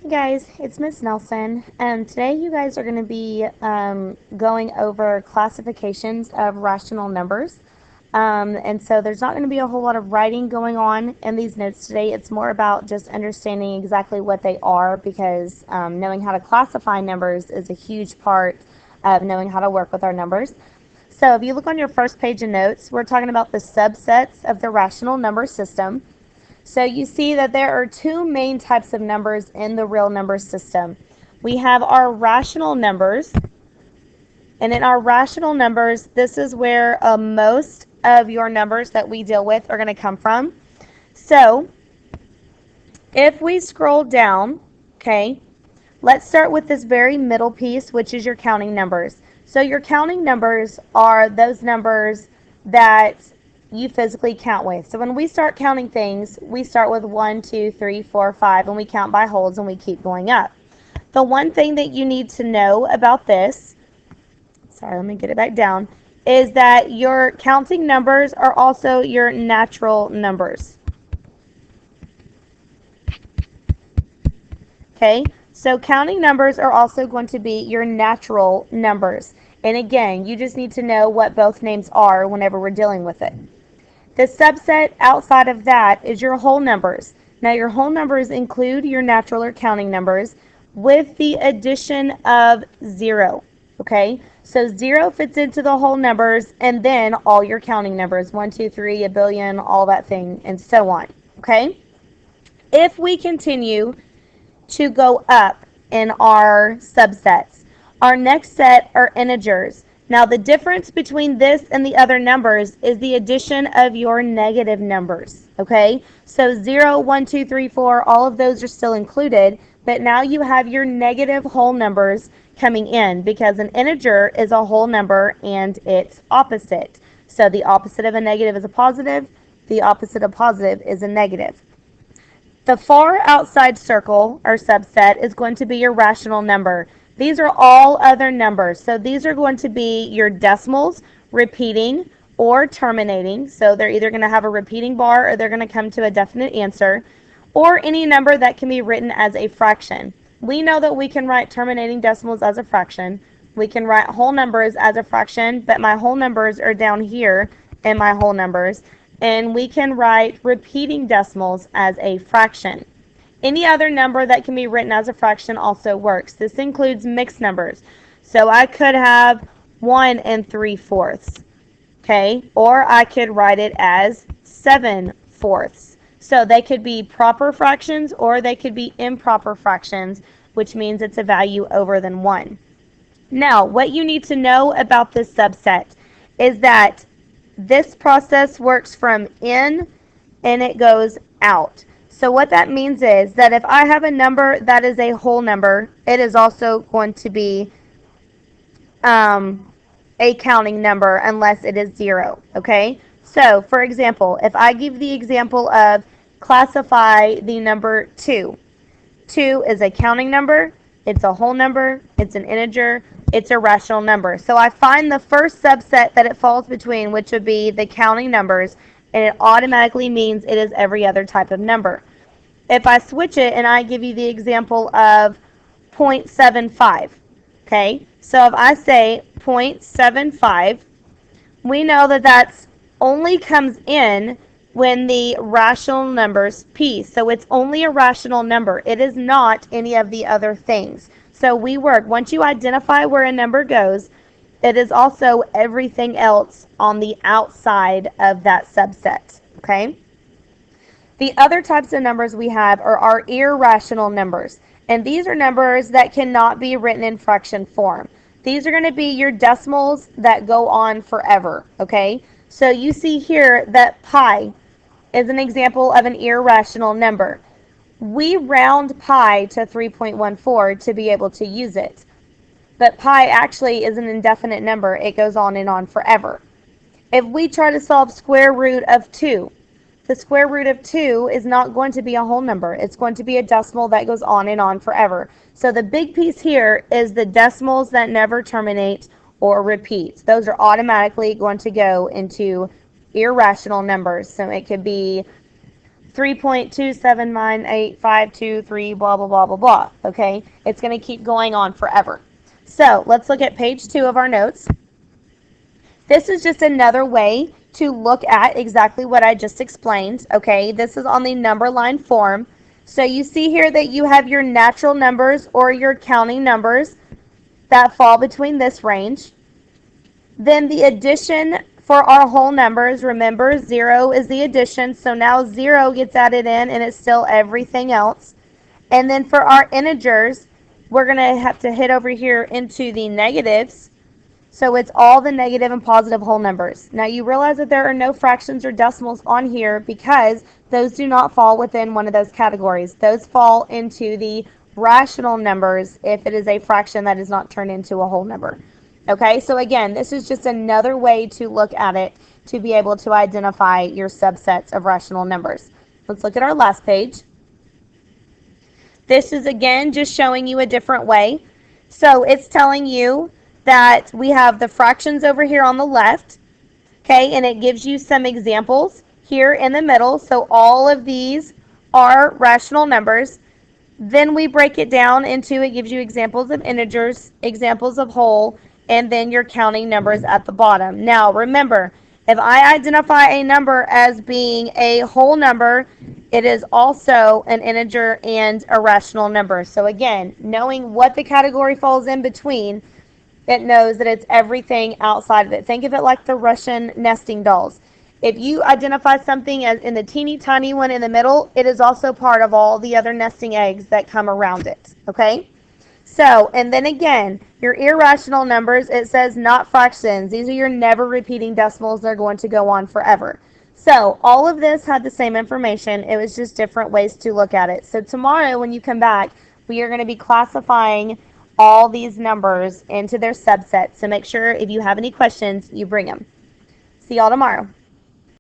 Hey guys, it's Miss Nelson. Today you guys are going to be going over classifications of rational numbers. And so there's not going to be a whole lot of writing going on in these notes today. It's more about just understanding exactly what they are because knowing how to classify numbers is a huge part of knowing how to work with our numbers. So if you look on your first page of notes, we're talking about the subsets of the rational number system. So you see that there are two main types of numbers in the real number system. We have our rational numbers, and in our rational numbers, this is where most of your numbers that we deal with are going to come from. So if we scroll down, okay, let's start with this very middle piece, which is your counting numbers. So your counting numbers are those numbers that you physically count with. So when we start counting things, we start with 1, 2, 3, 4, 5, and we count by wholes and we keep going up. The one thing that you need to know about this, sorry, let me get it back down, is that your counting numbers are also your natural numbers. Okay, so counting numbers are also going to be your natural numbers. And again, you just need to know what both names are whenever we're dealing with it. The subset outside of that is your whole numbers. Now your whole numbers include your natural or counting numbers with the addition of 0. Okay, so 0 fits into the whole numbers and then all your counting numbers, 1, 2, 3, a billion, all that thing, and so on. Okay, if we continue to go up in our subsets, our next set are integers. Now the difference between this and the other numbers is the addition of your negative numbers, okay? So 0, 1, 2, 3, 4, all of those are still included, but now you have your negative whole numbers coming in because an integer is a whole number and its opposite. So the opposite of a negative is a positive, the opposite of positive is a negative. The far outside circle, or subset, is going to be your rational number. These are all other numbers. So these are going to be your decimals, repeating, or terminating. So they're either going to have a repeating bar or they're going to come to a definite answer, or any number that can be written as a fraction. We know that we can write terminating decimals as a fraction. We can write whole numbers as a fraction, but my whole numbers are down here in my whole numbers. And we can write repeating decimals as a fraction. Any other number that can be written as a fraction also works. This includes mixed numbers. So I could have 1 3/4, okay? Or I could write it as 7/4. So they could be proper fractions or they could be improper fractions, which means it's a value over than 1. Now, what you need to know about this subset is that this process works from in and it goes out. So what that means is that if I have a number that is a whole number, it is also going to be a counting number unless it is 0. Okay? So, for example, if I give the example of classify the number 2. 2 is a counting number, it's a whole number, it's an integer, it's a rational number. So I find the first subset that it falls between, which would be the counting numbers, and it automatically means it is every other type of number. If I switch it and I give you the example of 0.75, okay? So if I say 0.75, we know that that's only comes in when the rational numbers piece. So it's only a rational number. It is not any of the other things. So we work, once you identify where a number goes, it is also everything else on the outside of that subset, okay? The other types of numbers we have are our irrational numbers. And these are numbers that cannot be written in fraction form. These are going to be your decimals that go on forever, okay? So you see here that pi is an example of an irrational number. We round pi to 3.14 to be able to use it. But pi actually is an indefinite number. It goes on and on forever. If we try to solve square root of 2, the square root of 2 is not going to be a whole number. It's going to be a decimal that goes on and on forever. So the big piece here is the decimals that never terminate or repeat. Those are automatically going to go into irrational numbers. So it could be 3.2798523, blah, blah, blah, blah, blah. Okay? It's going to keep going on forever. So let's look at page 2 of our notes. This is just another way to look at exactly what I just explained. Okay? This is on the number line form. So you see here that you have your natural numbers or your counting numbers that fall between this range. Then the addition for our whole numbers, remember 0 is the addition, so now 0 gets added in and it's still everything else. And then for our integers, we're going to have to hit over here into the negatives. So it's all the negative and positive whole numbers. Now you realize that there are no fractions or decimals on here because those do not fall within one of those categories. Those fall into the rational numbers if it is a fraction that is not turned into a whole number. Okay, so again, this is just another way to look at it to be able to identify your subsets of rational numbers. Let's look at our last page. This is again just showing you a different way. So it's telling you that we have the fractions over here on the left, okay, and it gives you some examples here in the middle. So all of these are rational numbers. Then we break it down into, it gives you examples of integers, examples of whole, and then your counting numbers at the bottom. Now remember, if I identify a number as being a whole number, it is also an integer and a rational number. So again, knowing what the category falls in between, it knows that it's everything outside of it. Think of it like the Russian nesting dolls. If you identify something as in the teeny tiny one in the middle, it is also part of all the other nesting eggs that come around it. Okay? So, and then again, your irrational numbers, it says not fractions. These are your never repeating decimals. They're going to go on forever. So, all of this had the same information. It was just different ways to look at it. So, tomorrow when you come back, we are going to be classifying all these numbers into their subsets. So, make sure if you have any questions, you bring them. See y'all tomorrow.